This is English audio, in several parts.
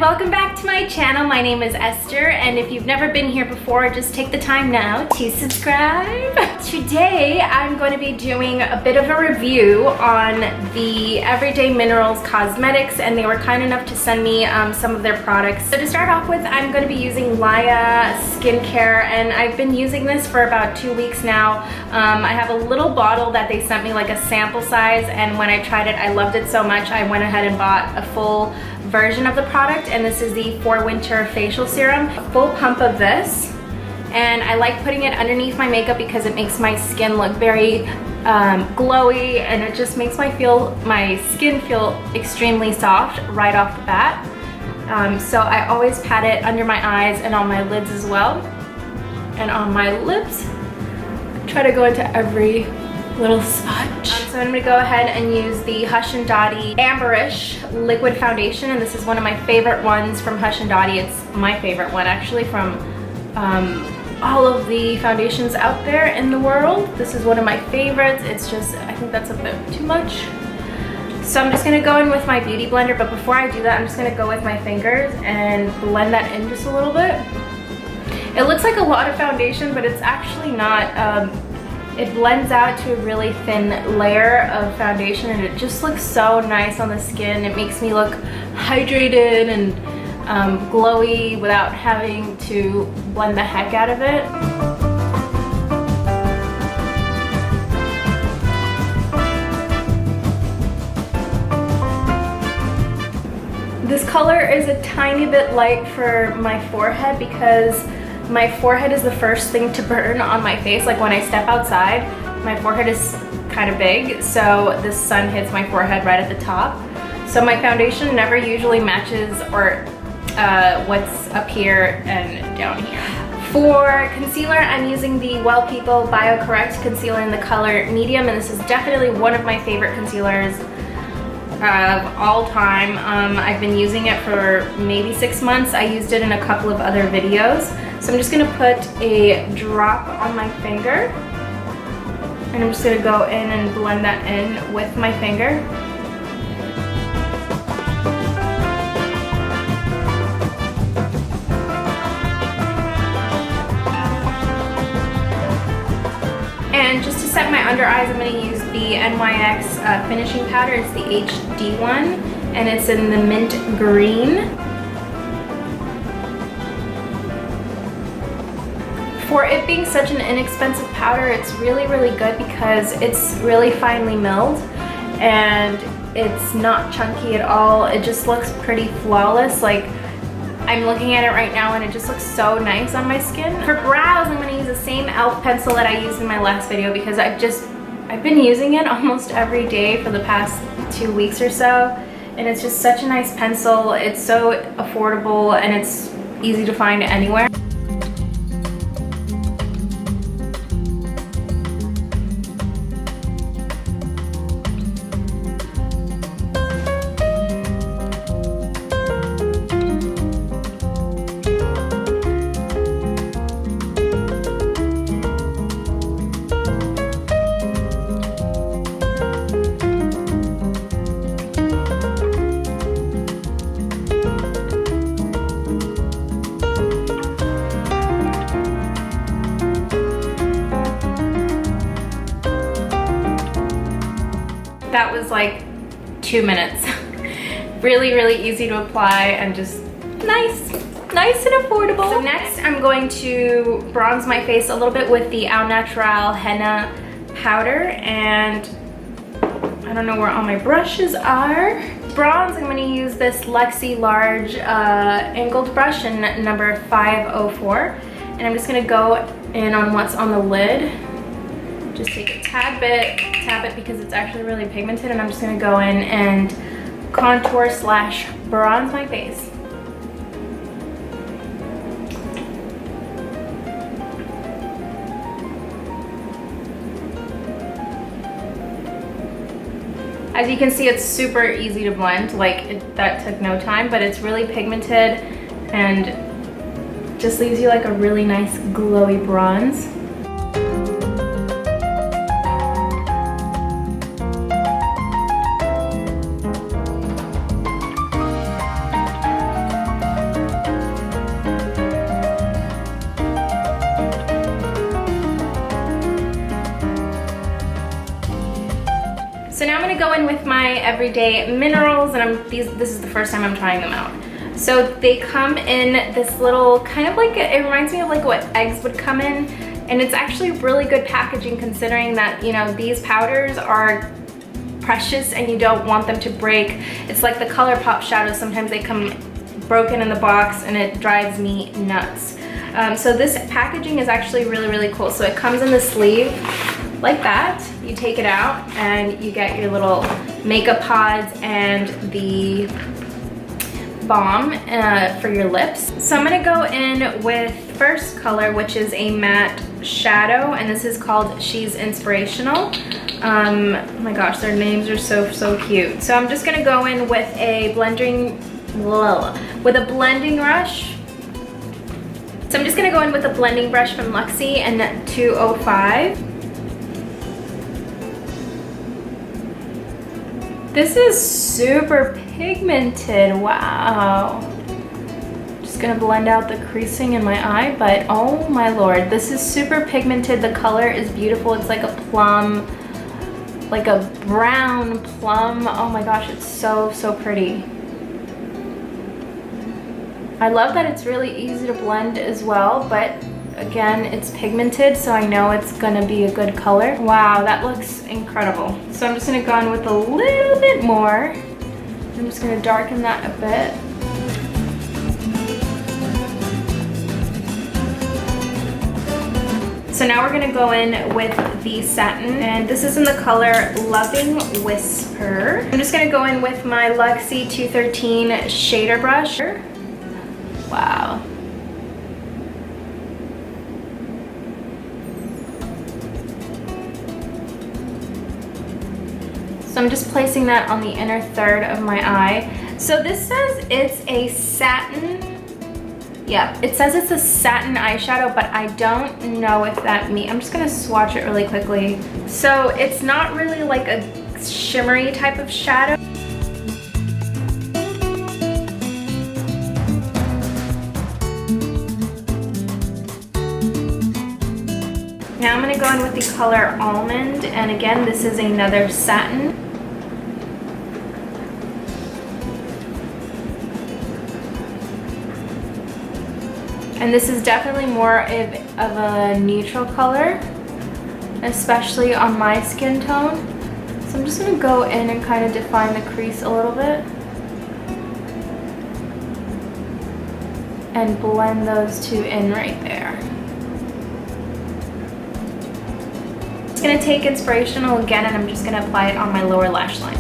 welcome back to my channel. My name is Esther, and if you've never been here before, just take the time now to subscribe. Today, I'm going to be doing a bit of a review on the Everyday Minerals Cosmetics, and they were kind enough to send me some of their products. So to start off with, I'm going to be using Laia skincare, and I've been using this for about 2 weeks now. I have a little bottle that they sent me, like a sample size, and when I tried it, I loved it so much, I went ahead and bought a full version of the product, and this is the For Winter facial serum. A full pump of this, and I like putting it underneath my makeup because it makes my skin look very glowy, and it just makes my skin feel extremely soft right off the bat. So I always pat it under my eyes and on my lids as well, and on my lips. Try to go into every little spot. So I'm going to go ahead and use the Hush and Dotti Amberish liquid foundation, and this is one of my favorite ones from Hush and Dotti. It's my favorite one actually from all of the foundations out there in the world. This is one of my favorites. It's just, I think that's a bit too much. So I'm just going to go in with my beauty blender, but before I do that, I'm just going to go with my fingers and blend that in just a little bit. It looks like a lot of foundation, but it's actually not. It blends out to a really thin layer of foundation, and it just looks so nice on the skin. It makes me look hydrated and glowy without having to blend the heck out of it. This color is a tiny bit light for my forehead because my forehead is the first thing to burn on my face. Like when I step outside, my forehead is kind of big, so the sun hits my forehead right at the top. So my foundation never usually matches or what's up here and down here. For concealer, I'm using the Well People BioCorrect concealer in the color medium, and this is definitely one of my favorite concealers of all time. I've been using it for maybe 6 months. I used it in a couple of other videos. So I'm just going to put a drop on my finger, and I'm just going to go in and blend that in with my finger. And just to set my under eyes, I'm going to use the NYX finishing powder. It's the HD one, and it's in the mint green. For it being such an inexpensive powder, it's really, really good because it's really finely milled and it's not chunky at all. It just looks pretty flawless. Like, I'm looking at it right now and it just looks so nice on my skin. For brows, I'm going to use the same e.l.f. pencil that I used in my last video because I've been using it almost every day for the past 2 weeks or so, and it's just such a nice pencil. It's so affordable and it's easy to find anywhere. That was like 2 minutes. Really, really easy to apply and just nice and affordable. So next I'm going to bronze my face a little bit with the Au Natural Henna powder, and I don't know where all my brushes are. Bronze, I'm going to use this Lexi large angled brush in number 504, and I'm just going to go in on what's on the lid. Just take a tad bit, tap it because it's actually really pigmented, and I'm just going to go in and contour / bronze my face. As you can see, it's super easy to blend. Like, that took no time, but it's really pigmented and just leaves you like a really nice glowy bronze. So now I'm gonna go in with my everyday minerals, and this is the first time I'm trying them out. So they come in this little, kind of like, it reminds me of like what eggs would come in, and it's actually really good packaging considering that, you know, these powders are precious and you don't want them to break. It's like the ColourPop shadows, sometimes they come broken in the box and it drives me nuts. So this packaging is actually really, really cool. So it comes in the sleeve like that. You take it out and you get your little makeup pods and the balm for your lips. So I'm gonna go in with first color, which is a matte shadow, and this is called She's Inspirational. Oh my gosh, their names are so cute. So I'm just gonna go in with a blending brush. So I'm just gonna go in with a blending brush from Luxie and 205. This is super pigmented, wow. Just gonna blend out the creasing in my eye, but oh my lord, this is super pigmented. The color is beautiful. It's like a plum, like a brown plum. Oh my gosh, it's so pretty. I love that it's really easy to blend as well, but again, it's pigmented, so I know it's gonna be a good color. Wow, that looks incredible. So I'm just gonna go in with a little bit more. I'm just gonna darken that a bit. So now we're gonna go in with the satin, and this is in the color Loving Whisper. I'm just gonna go in with my Luxie 213 shader brush. Wow. So I'm just placing that on the inner third of my eye. So this says it's a satin. Yeah, it says it's a satin eyeshadow, but I don't know if that means, I'm just gonna swatch it really quickly. So it's not really like a shimmery type of shadow. Now I'm gonna go in with the color Almond, and again, this is another satin. And this is definitely more of a neutral color, especially on my skin tone. So I'm just gonna go in and kind of define the crease a little bit. And blend those two in right there. I'm gonna take Inspirational again, and I'm just gonna apply it on my lower lash line.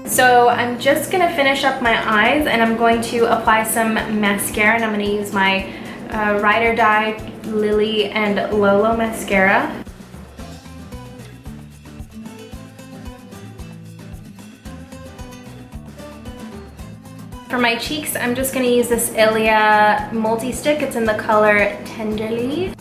So I'm just gonna finish up my eyes, and I'm going to apply some mascara, and I'm gonna use my Ride or Die Lily and Lolo mascara. For my cheeks, I'm just gonna use this Ilia Multi stick. It's in the color Tenderly.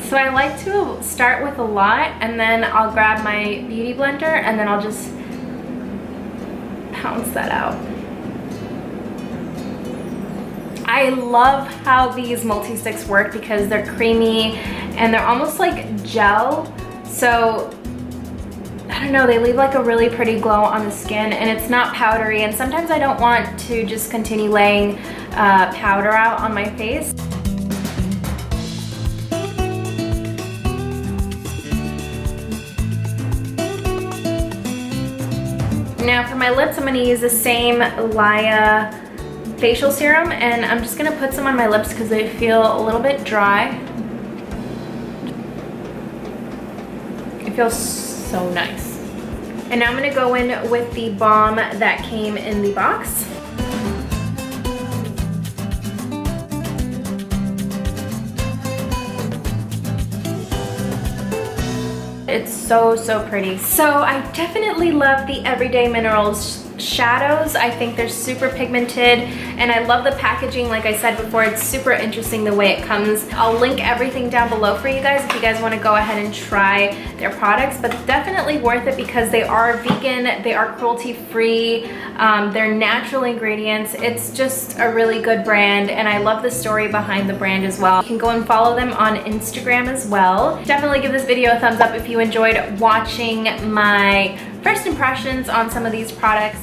So I like to start with a lot, and then I'll grab my beauty blender, and then I'll just pounce that out. I love how these multi-sticks work because they're creamy and they're almost like gel. So I don't know, they leave like a really pretty glow on the skin, and it's not powdery, and sometimes I don't want to just continue laying powder out on my face. Now for my lips, I'm going to use the same Laia facial serum, and I'm just going to put some on my lips because they feel a little bit dry. It feels so nice. And now I'm going to go in with the balm that came in the box. It's so pretty. So I definitely love the Everyday Minerals shadows. I think they're super pigmented, and I love the packaging. Like I said before, it's super interesting the way it comes. I'll link everything down below for you guys if you guys want to go ahead and try their products, but definitely worth it because they are vegan, they are cruelty free, they're natural ingredients. It's just a really good brand, and I love the story behind the brand as well. You can go and follow them on Instagram as well. Definitely give this video a thumbs up if you enjoyed watching my first impressions on some of these products.